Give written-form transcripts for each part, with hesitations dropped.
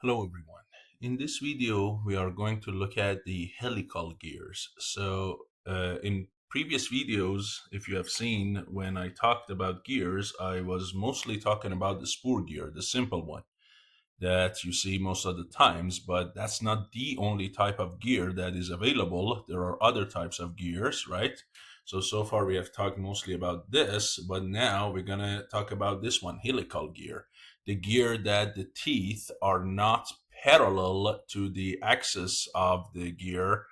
Hello everyone. In this video, we are going to look at the helical gears. In previous videos, if you have seen, when I talked about gears, I was mostly talking about the spoor gear, the simple one that you see most of the times, but that's not the only type of gear that is available. There are other types of gears, right? So far we have talked mostly about this, but now we're gonna talk about this one, helical gear. The gear that the teeth are not parallel to the axis of the gear,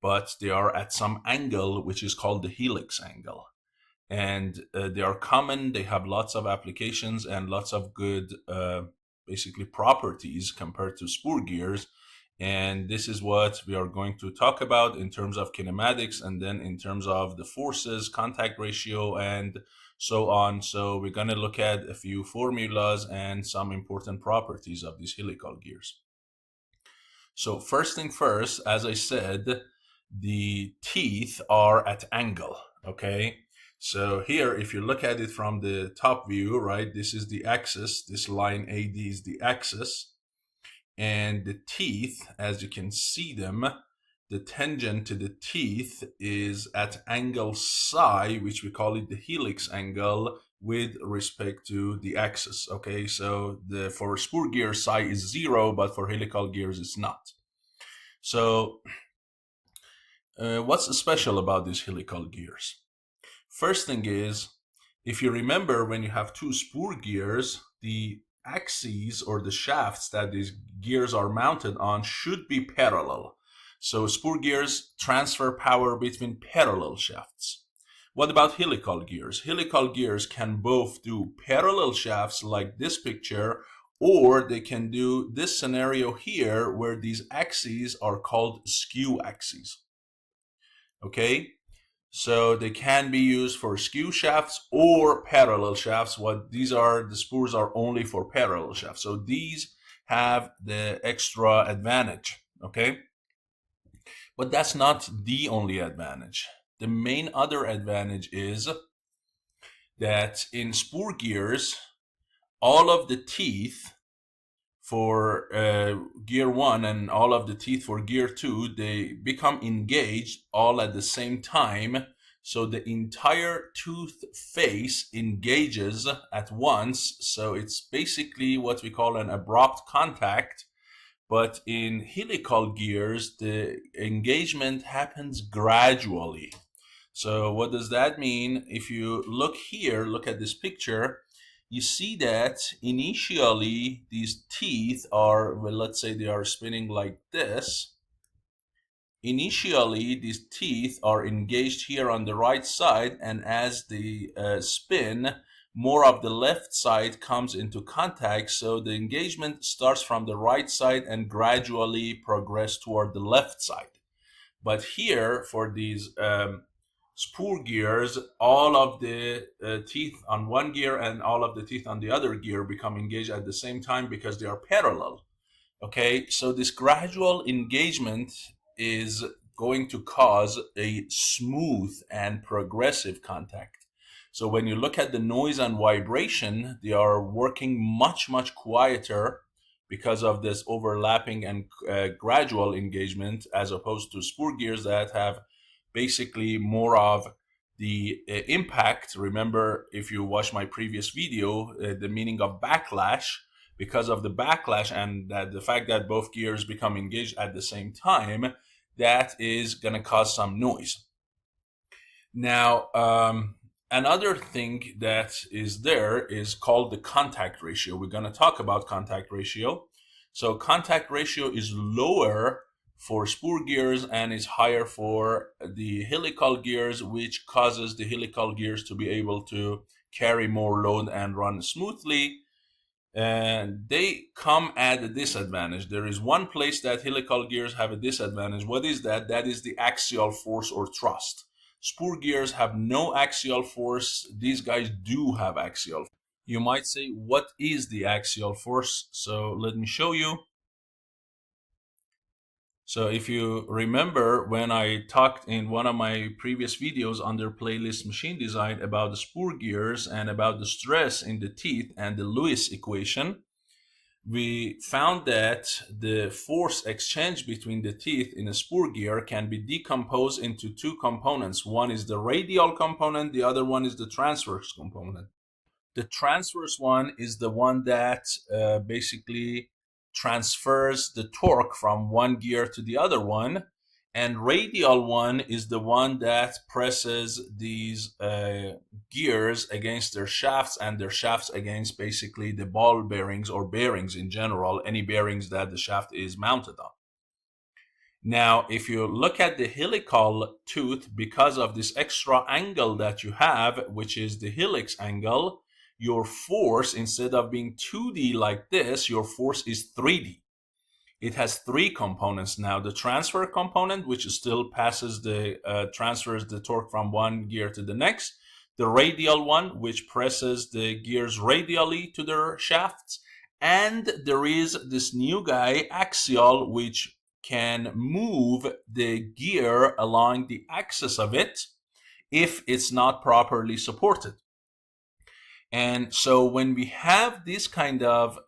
but they are at some angle, which is called the helix angle. And they are common, they have lots of applications and lots of good basically properties compared to spoor gears. And this is what we are going to talk about in terms of kinematics, and then in terms of the forces, contact ratio, and so on. So we're going to look at a few formulas and some important properties of these helical gears. So first thing first, as I said, the teeth are at angle, okay? So here, if you look at it from the top view, right, this is the axis, this line AD is the axis, and the teeth, as you can see them, the tangent to the teeth is at angle psi, which we call it the helix angle, with respect to the axis, okay? So for spoor gear, psi is 0, but for helical gears, it's not. So what's special about these helical gears? First thing is, if you remember, when you have two spoor gears, the axes or the shafts that these gears are mounted on should be parallel. So spoor gears transfer power between parallel shafts. What about helical gears? Helical gears can both do parallel shafts like this picture, or they can do this scenario here where these axes are called skew axes. Okay? So they can be used for skew shafts or parallel shafts. What these are, the spurs are only for parallel shafts. So these have the extra advantage, okay? But that's not the only advantage. The main other advantage is that in spoor gears, all of the teeth for gear 1 and all of the teeth for gear 2, they become engaged all at the same time. So the entire tooth face engages at once. So it's basically what we call an abrupt contact. But in helical gears, the engagement happens gradually. So what does that mean? If you look here, look at this picture, you see that initially these teeth are, well, let's say they are spinning like this. Initially, these teeth are engaged here on the right side, and as they spin, more of the left side comes into contact. So the engagement starts from the right side and gradually progress toward the left side. But here, for these spoor gears, all of the teeth on one gear and all of the teeth on the other gear become engaged at the same time because they are parallel. Okay, so this gradual engagement is going to cause a smooth and progressive contact. So when you look at the noise and vibration, they are working much, much quieter because of this overlapping and gradual engagement, as opposed to spoor gears that have basically more of the impact. Remember, if you watch my previous video, the meaning of backlash, because of the backlash and that the fact that both gears become engaged at the same time, that is going to cause some noise. Now, another thing that is there is called the contact ratio. We're going to talk about contact ratio. So contact ratio is lower for spoor gears and is higher for the helical gears, which causes the helical gears to be able to carry more load and run smoothly. And they come at a disadvantage. There is one place that helical gears have a disadvantage. What is that? That is the axial force or thrust. Spoor gears have no axial force. These guys do have axial. You might say, what is the axial force? So let me show you. So if you remember, when I talked in one of my previous videos under playlist machine design about the spoor gears and about the stress in the teeth and the Lewis equation, we found that the force exchange between the teeth in a spur gear can be decomposed into two components. One is the radial component, the other one is the transverse component. The transverse one is the one that basically transfers the torque from one gear to the other one, and radial one is the one that presses these gears against their shafts, and their shafts against basically the ball bearings or bearings in general, any bearings that the shaft is mounted on. Now, if you look at the helical tooth, because of this extra angle that you have, which is the helix angle, your force, instead of being 2D like this, your force is 3D. It has three components now. The transfer component, which still passes transfers the torque from one gear to the next. The radial one, which presses the gears radially to their shafts. And there is this new guy, axial, which can move the gear along the axis of it if it's not properly supported. And so when we have this kind of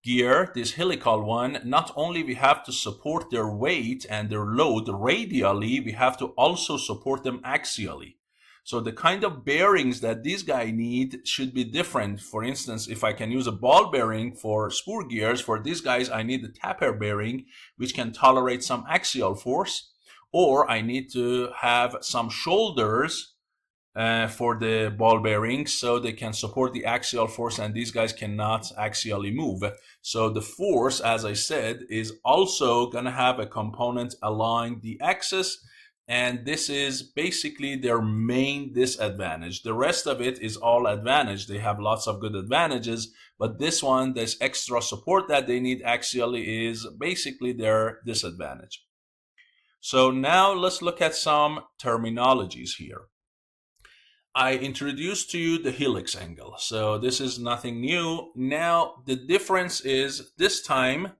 gear, this helical one, not only we have to support their weight and their load radially, we have to also support them axially. So the kind of bearings that this guy need should be different. For instance, if I can use a ball bearing for spur gears, for these guys I need a taper bearing which can tolerate some axial force, or I need to have some shoulders for the ball bearings so they can support the axial force, and these guys cannot axially move. So the force, as I said, is also going to have a component along the axis, and this is basically their main disadvantage. The rest of it is all advantage. They have lots of good advantages, but this one, this extra support that they need axially, is basically their disadvantage. So now let's look at some terminologies here. I introduced to you the helix angle. So this is nothing new. Now the difference is this time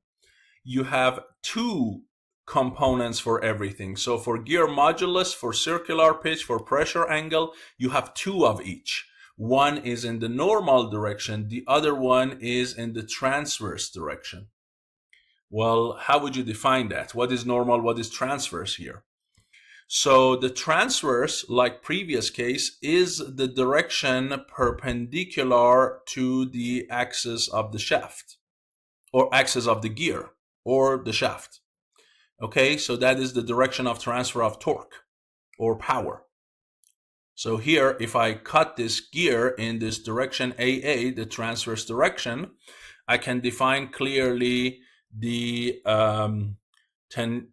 you have two components for everything. So for gear modulus, for circular pitch, for pressure angle, you have two of each. One is in the normal direction, the other one is in the transverse direction. Well, how would you define that? What is normal? What is transverse here? So the transverse, like previous case, is the direction perpendicular to the axis of the shaft, or axis of the gear, or the shaft. Okay, so that is the direction of transfer of torque or power. So here, if I cut this gear in this direction AA, the transverse direction, I can define clearly the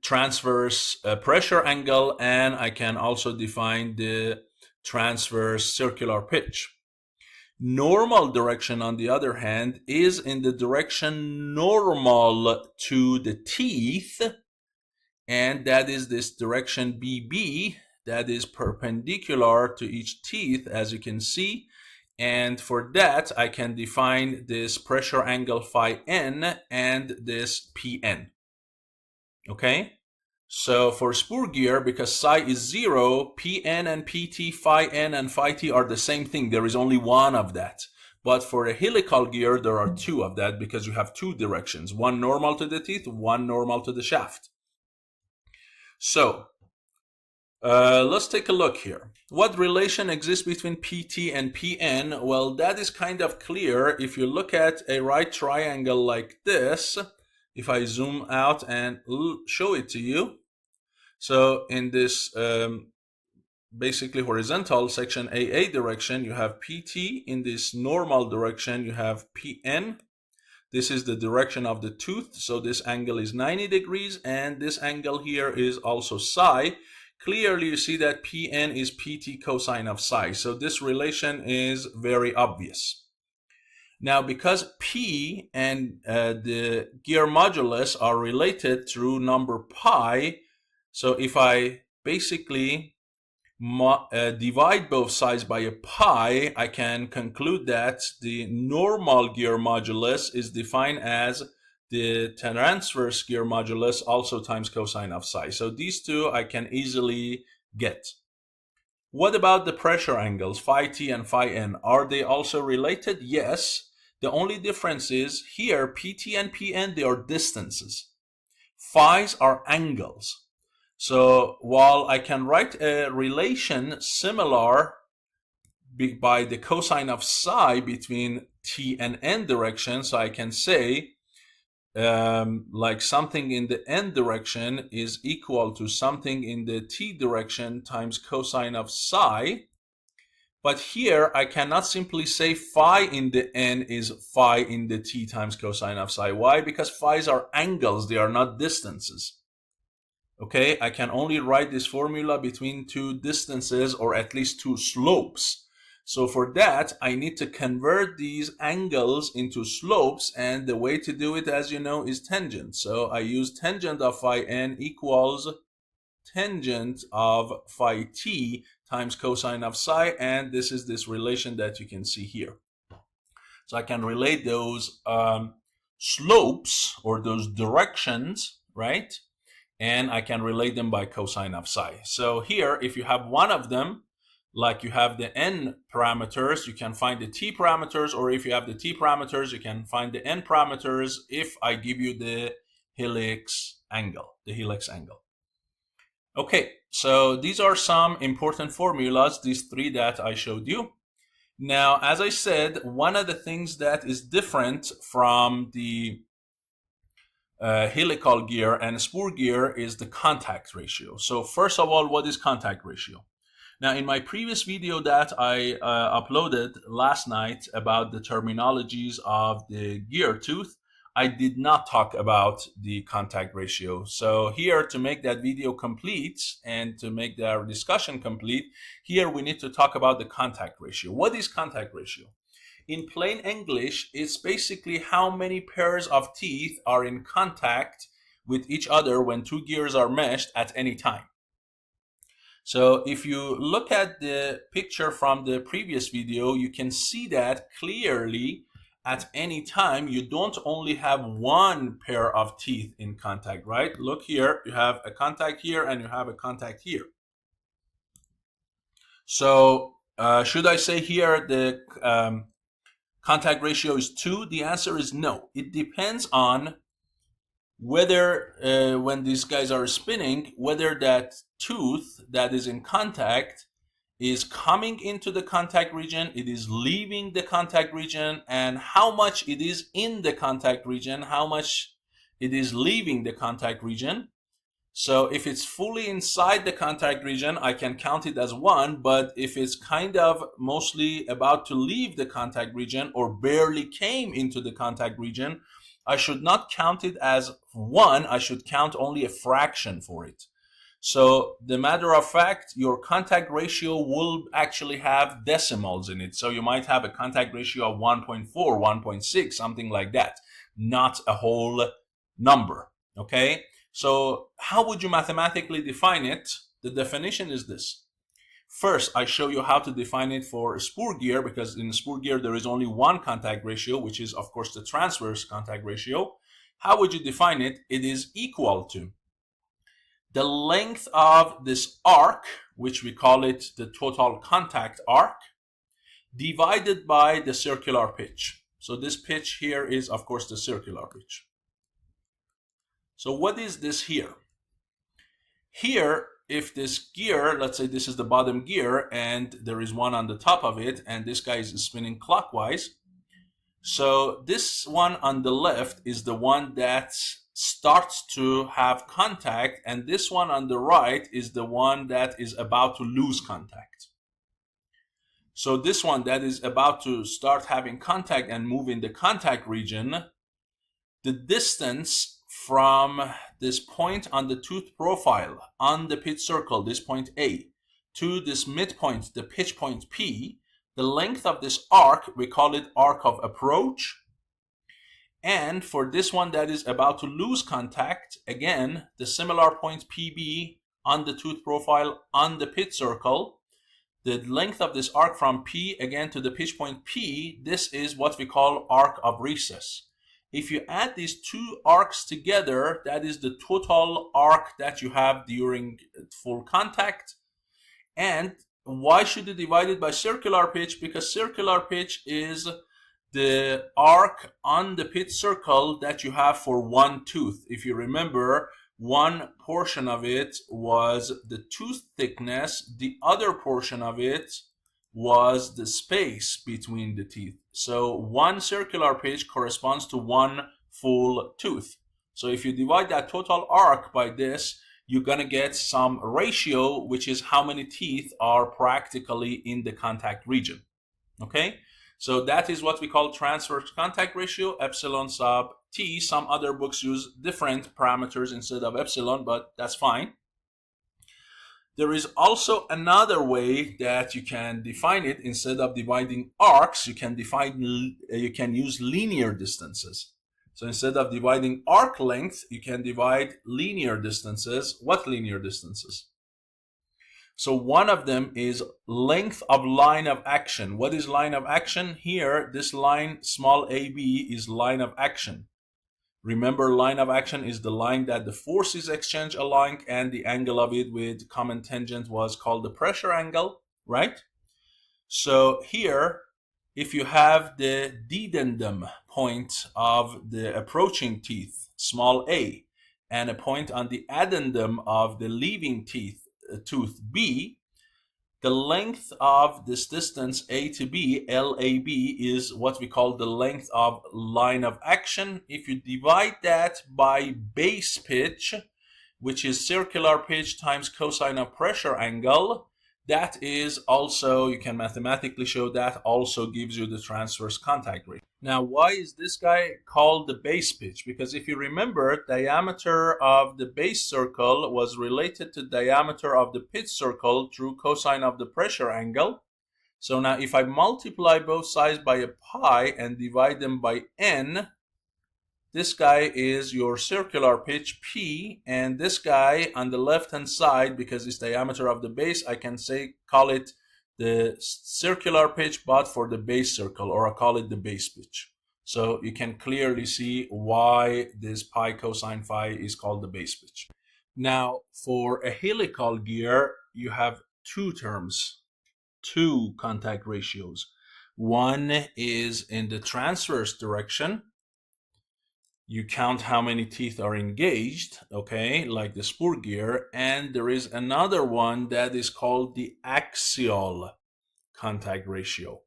transverse pressure angle, and I can also define the transverse circular pitch. Normal direction, on the other hand, is in the direction normal to the teeth, and that is this direction BB, that is perpendicular to each teeth, as you can see. And for that, I can define this pressure angle phi n and this Pn. Okay, so for spur gear, because psi is 0, Pn and Pt, phi n and phi t are the same thing. There is only one of that. But for a helical gear, there are two of that, because you have two directions, one normal to the teeth, one normal to the shaft. So let's take a look here. What relation exists between Pt and Pn? Well, that is kind of clear if you look at a right triangle like this. If I zoom out and show it to you. So in this basically horizontal section AA direction, you have PT. In this normal direction, you have PN. This is the direction of the tooth. So this angle is 90 degrees, and this angle here is also psi. Clearly, you see that Pn is Pt cosine of psi. So this relation is very obvious. Now, because P and the gear modulus are related through number pi, so if I basically divide both sides by a pi, I can conclude that the normal gear modulus is defined as the transverse gear modulus also times cosine of psi. So these two I can easily get. What about the pressure angles, phi t and phi n? Are they also related? Yes. The only difference is here, PT and PN, they are distances. Phis are angles. So while I can write a relation similar by the cosine of psi between T and N direction, so I can say like something in the N direction is equal to something in the T direction times cosine of psi. But here I cannot simply say phi in the N is phi in the T times cosine of psi. Why? Because phis are angles, they are not distances. Okay, I can only write this formula between two distances, or at least two slopes. So for that, I need to convert these angles into slopes, and the way to do it, as you know, is tangent. So I use tangent of phi n equals tangent of phi t times cosine of psi, and this is this relation that you can see here. So I can relate those slopes, or those directions, right? And I can relate them by cosine of psi. So here, if you have one of them, like you have the n parameters, you can find the t parameters, or if you have the t parameters, you can find the n parameters if I give you the helix angle, Okay, so these are some important formulas, these three that I showed you. Now, as I said, one of the things that is different from the helical gear and spoor gear is the contact ratio. So first of all, what is contact ratio? Now, in my previous video that I uploaded last night about the terminologies of the gear tooth, I did not talk about the contact ratio. So here, to make that video complete and to make our discussion complete, here we need to talk about the contact ratio. What is contact ratio? In plain English, it's basically how many pairs of teeth are in contact with each other when two gears are meshed at any time. So if you look at the picture from the previous video, you can see that clearly at any time you don't only have one pair of teeth in contact, right? Look here, you have a contact here and you have a contact here. So should I say here the contact ratio is 2? The answer is no. It depends on whether when these guys are spinning, whether that tooth that is in contact is coming into the contact region, it is leaving the contact region, and how much it is in the contact region, how much it is leaving the contact region. So if it's fully inside the contact region, I can count it as 1, but if it's kind of mostly about to leave the contact region or barely came into the contact region, I should not count it as 1, I should count only a fraction for it. So the matter of fact, your contact ratio will actually have decimals in it. So you might have a contact ratio of 1.4, 1.6, something like that, not a whole number, okay? So how would you mathematically define it? The definition is this. First, I show you how to define it for a spoor gear, because in a spoor gear there is only one contact ratio, which is of course the transverse contact ratio. How would you define it? It is equal to the length of this arc, which we call it the total contact arc, divided by the circular pitch. So this pitch here is of course the circular pitch. So what is this here? Here, if this gear, let's say this is the bottom gear and there is one on the top of it and this guy is spinning clockwise. So this one on the left is the one that starts to have contact, and this one on the right is the one that is about to lose contact. So this one that is about to start having contact and move in the contact region, the distance from this point on the tooth profile on the pitch circle, this point A, to this midpoint, the pitch point P, the length of this arc, we call it arc of approach. And for this one that is about to lose contact, again, the similar point PB on the tooth profile on the pitch circle, the length of this arc from P again to the pitch point P, this is what we call arc of recess. If you add these two arcs together, that is the total arc that you have during full contact. And why should you divide it by circular pitch? Because circular pitch is the arc on the pitch circle that you have for one tooth. If you remember, one portion of it was the tooth thickness, the other portion of it was the space between the teeth. So one circular pitch corresponds to one full tooth. So if you divide that total arc by this, you're going to get some ratio, which is how many teeth are practically in the contact region. Okay, so that is what we call transverse contact ratio, epsilon sub t. Some other books use different parameters instead of epsilon, but that's fine. There is also another way that you can define it. Instead of dividing arcs, you can use linear distances. So instead of dividing arc length, you can divide linear distances. What linear distances? So one of them is length of line of action. What is line of action? Here, this line, small ab, is line of action. Remember, line of action is the line that the forces exchange along, and the angle of it with common tangent was called the pressure angle, right? So here, if you have the dedendum point of the approaching teeth, small a, and a point on the addendum of the leaving tooth B, the length of this distance A to B, LAB, is what we call the length of line of action. If you divide that by base pitch, which is circular pitch times cosine of pressure angle, that is also, you can mathematically show that also gives you the transverse contact rate. Now, why is this guy called the base pitch? Because if you remember, diameter of the base circle was related to diameter of the pitch circle through cosine of the pressure angle. So now if I multiply both sides by a pi and divide them by n, this guy is your circular pitch P, and this guy on the left hand side, because it's diameter of the base, I can call it the circular pitch, but for the base circle, or I call it the base pitch. So you can clearly see why this pi cosine phi is called the base pitch. Now, for a helical gear, you have two terms, two contact ratios. One is in the transverse direction. You count how many teeth are engaged, okay, like the spur gear, and there is another one that is called the axial contact ratio.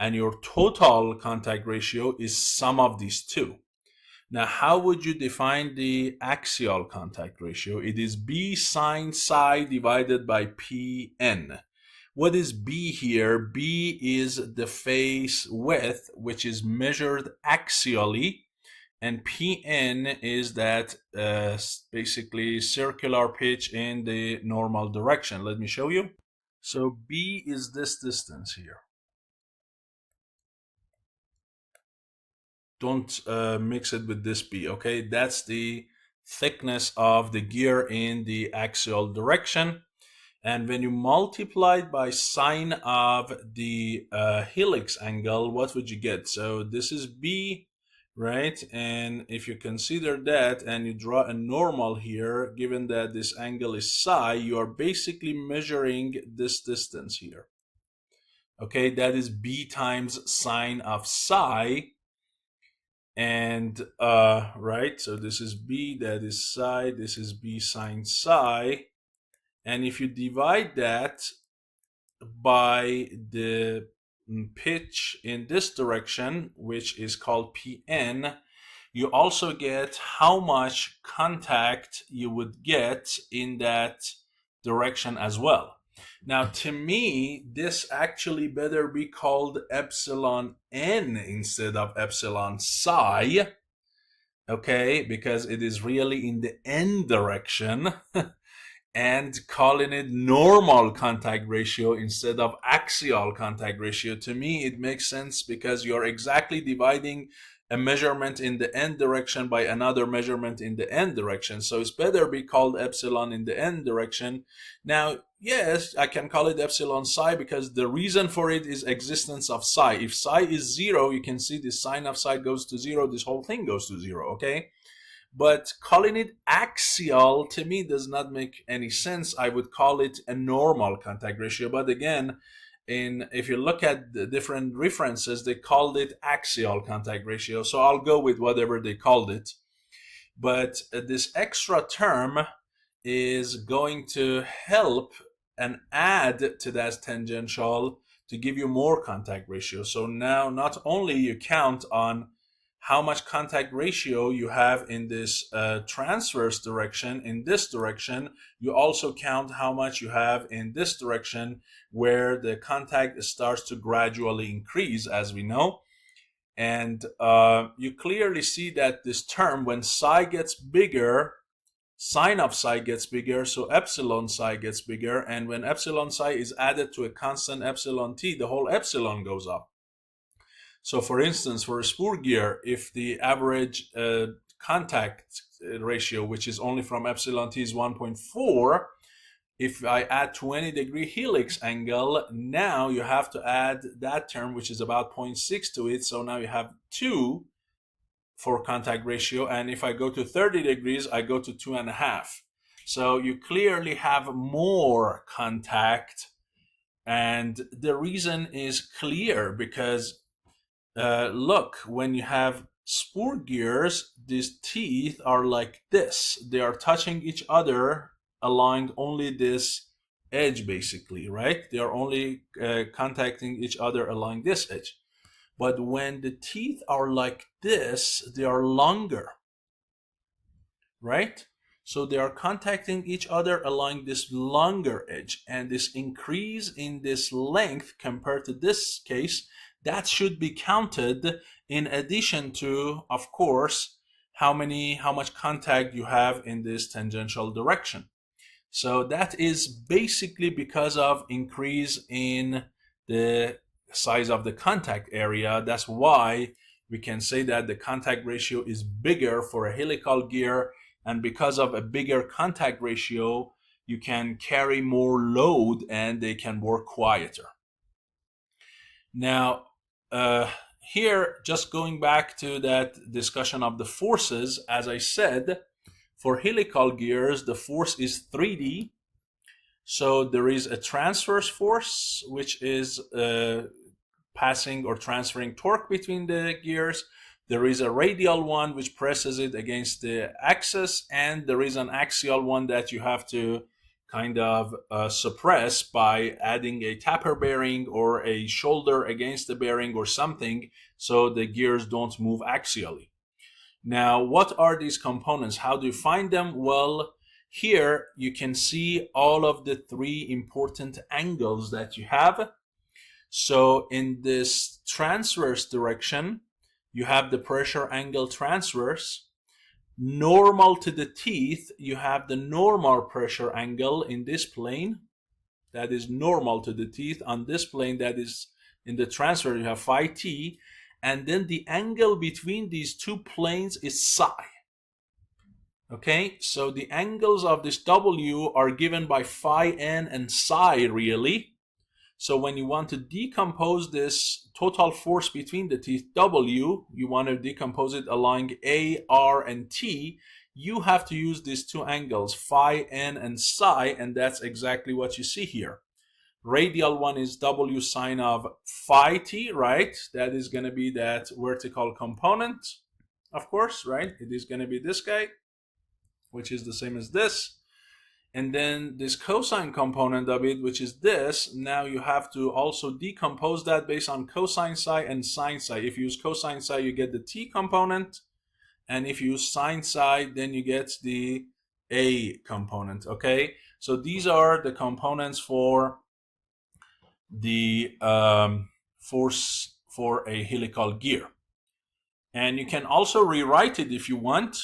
And your total contact ratio is sum of these two. Now, how would you define the axial contact ratio? It is B sine psi divided by Pn. What is B here? B is the face width, which is measured axially. And Pn is that basically circular pitch in the normal direction. Let me show you. So B is this distance here. Don't mix it with this B, okay? That's the thickness of the gear in the axial direction. And when you multiply it by sine of the helix angle, what would you get? So this is B, right? And if you consider that and you draw a normal here, given that this angle is psi, you are basically measuring this distance here. Okay, that is B times sine of psi. And right, so this is B, that is psi, this is B sine psi. And if you divide that by the pitch in this direction, which is called Pn, you also get how much contact you would get in that direction as well. Now, to me, this actually better be called epsilon n instead of epsilon psi, okay, because it is really in the n direction. And calling it normal contact ratio instead of axial contact ratio, to me it makes sense, because you're exactly dividing a measurement in the n direction by another measurement in the n direction. So it's better be called epsilon in the n direction. Now, yes, I can call it epsilon psi because the reason for it is existence of psi. If psi is 0, you can see the sine of psi goes to 0, this whole thing goes to 0, okay? But calling it axial to me does not make any sense. I would call it a normal contact ratio. But again, if you look at the different references, they called it axial contact ratio. So I'll go with whatever they called it. But this extra term is going to help and add to that tangential to give you more contact ratio. So now not only you count on how much contact ratio you have in this transverse direction, in this direction, you also count how much you have in this direction, where the contact starts to gradually increase, as we know. And you clearly see that this term, when psi gets bigger, sine of psi gets bigger, so epsilon psi gets bigger. And when epsilon psi is added to a constant epsilon t, the whole epsilon goes up. So for instance, for a spoor gear, if the average contact ratio, which is only from epsilon t, is 1.4, if I add 20-degree helix angle, now you have to add that term, which is about 0.6 to it. So now you have 2 for contact ratio. And if I go to 30 degrees, I go to 2.5. So you clearly have more contact. And the reason is clear because look, when you have spoor gears, these teeth are like this. They are touching each other along only this edge, basically, right? They are only contacting each other along this edge. But when the teeth are like this, they are longer, right? So they are contacting each other along this longer edge, and this increase in this length compared to this case, that should be counted in addition to, of course, how much contact you have in this tangential direction. So that is basically because of increase in the size of the contact area. That's why we can say that the contact ratio is bigger for a helical gear, and because of a bigger contact ratio, you can carry more load and they can work quieter. Now, here, just going back to that discussion of the forces, as I said, for helical gears, the force is 3D. So there is a transverse force, which is passing or transferring torque between the gears. There is a radial one, which presses it against the axis. And there is an axial one that you have to kind of suppress by adding a tapper bearing or a shoulder against the bearing or something, so the gears don't move axially. Now, what are these components? How do you find them? Well, here you can see all of the 3 important angles that you have. So in this transverse direction, you have the pressure angle transverse. Normal to the teeth, you have the normal pressure angle in this plane. That is normal to the teeth. On this plane, that is in the transverse, you have phi t. And then the angle between these 2 planes is psi. Okay, so the angles of this W are given by phi n and psi, really. So when you want to decompose this total force between the teeth, W, you want to decompose it along A, R, and T, you have to use these 2 angles, phi n and psi, and that's exactly what you see here. Radial one is W sine of phi t, right? That is going to be that vertical component, of course, right? It is going to be this guy, which is the same as this. And then this cosine component of it, which is this, now you have to also decompose that based on cosine psi and sine psi. If you use cosine psi, you get the t component. And if you use sine psi, then you get the a component, okay? So these are the components for the force for a helical gear. And you can also rewrite it if you want.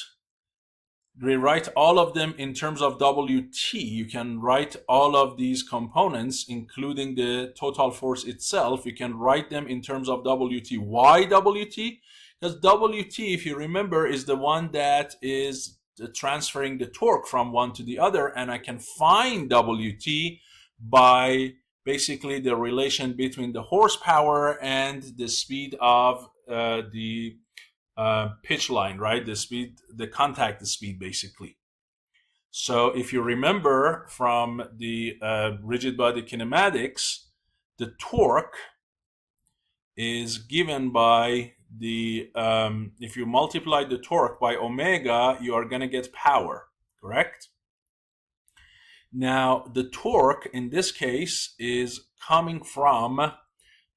Rewrite all of them in terms of Wt. You can write all of these components, including the total force itself. You can write them in terms of Wt. Why Wt? Because Wt, if you remember, is the one that is transferring the torque from one to the other, and I can find Wt by basically the relation between the horsepower and the speed of the pitch line, right? The speed, the contact speed, basically. So if you remember from the rigid body kinematics, the torque is given by the, if you multiply the torque by omega, you are going to get power, correct? Now, the torque in this case is coming from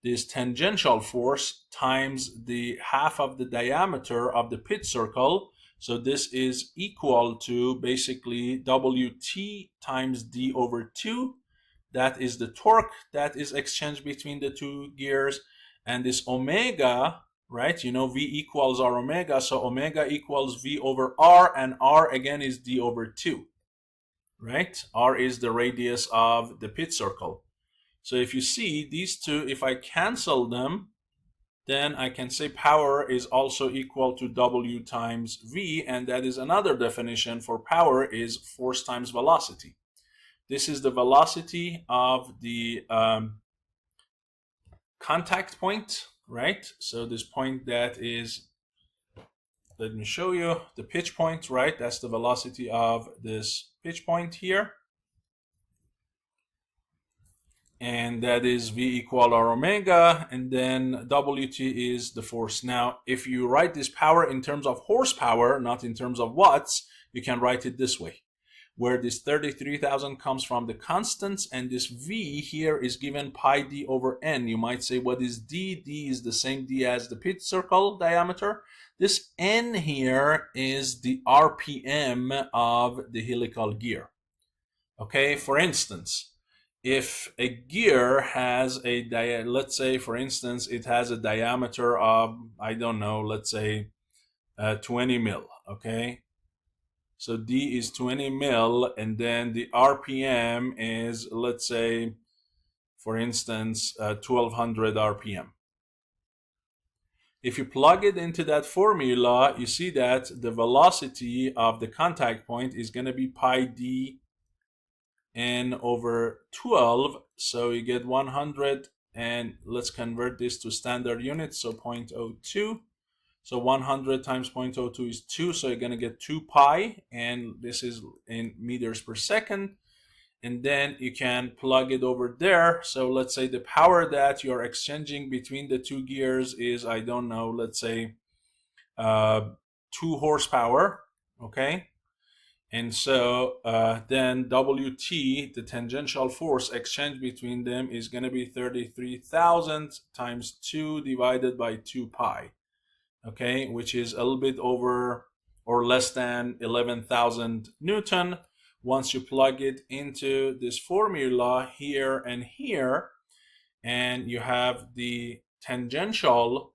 this tangential force times the half of the diameter of the pitch circle. So this is equal to basically WT times D over 2. That is the torque that is exchanged between the two gears. And this omega, right? You know, V equals R omega. So omega equals V over R, and R again is D over 2, right? R is the radius of the pitch circle. So if you see these two, if I cancel them, then I can say power is also equal to W times V, and that is another definition for power is force times velocity. This is the velocity of the contact point, right? So this point that is, let me show you the pitch point, right? That's the velocity of this pitch point here. And that is V equal R omega, and then WT is the force. Now, if you write this power in terms of horsepower, not in terms of watts, you can write it this way, where this 33,000 comes from the constants, and this V here is given pi d over n. You might say, what is d? D is the same d as the pitch circle diameter. This n here is the RPM of the helical gear. Okay, for instance, if a gear has a, let's say, for instance, it has a diameter of, I don't know, let's say 20 mil, okay? So D is 20 mil, and then the RPM is, let's say, for instance, 1200 RPM. If you plug it into that formula, you see that the velocity of the contact point is going to be pi d n over 12. So you get 100, and let's convert this to standard units, so 0.02. So 100 times 0.02 is 2, so you're going to get 2 pi, and this is in meters per second. And then you can plug it over there. So let's say the power that you're exchanging between the two gears is, I don't know, let's say 2 horsepower, okay? And so then WT, the tangential force exchange between them, is going to be 33,000 times 2 divided by 2 pi, okay, which is a little bit over or less than 11,000 Newton. Once you plug it into this formula here and here, and you have the tangential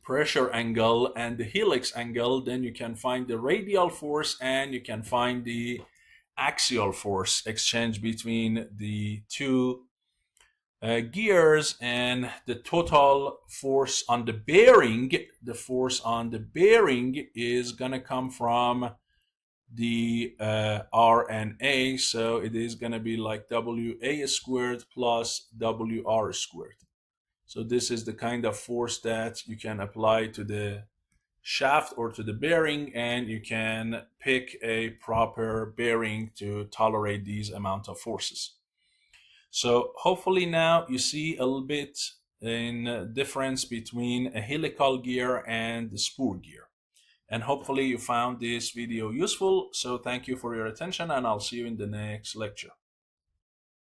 pressure angle and the helix angle, then you can find the radial force and you can find the axial force exchange between the two gears, and the total force on the bearing, the force on the bearing is going to come from the R and A, so it is going to be like WA squared plus WR squared. So this is the kind of force that you can apply to the shaft or to the bearing, and you can pick a proper bearing to tolerate these amount of forces. So hopefully now you see a little bit in difference between a helical gear and the spool gear. And hopefully you found this video useful. So thank you for your attention, and I'll see you in the next lecture.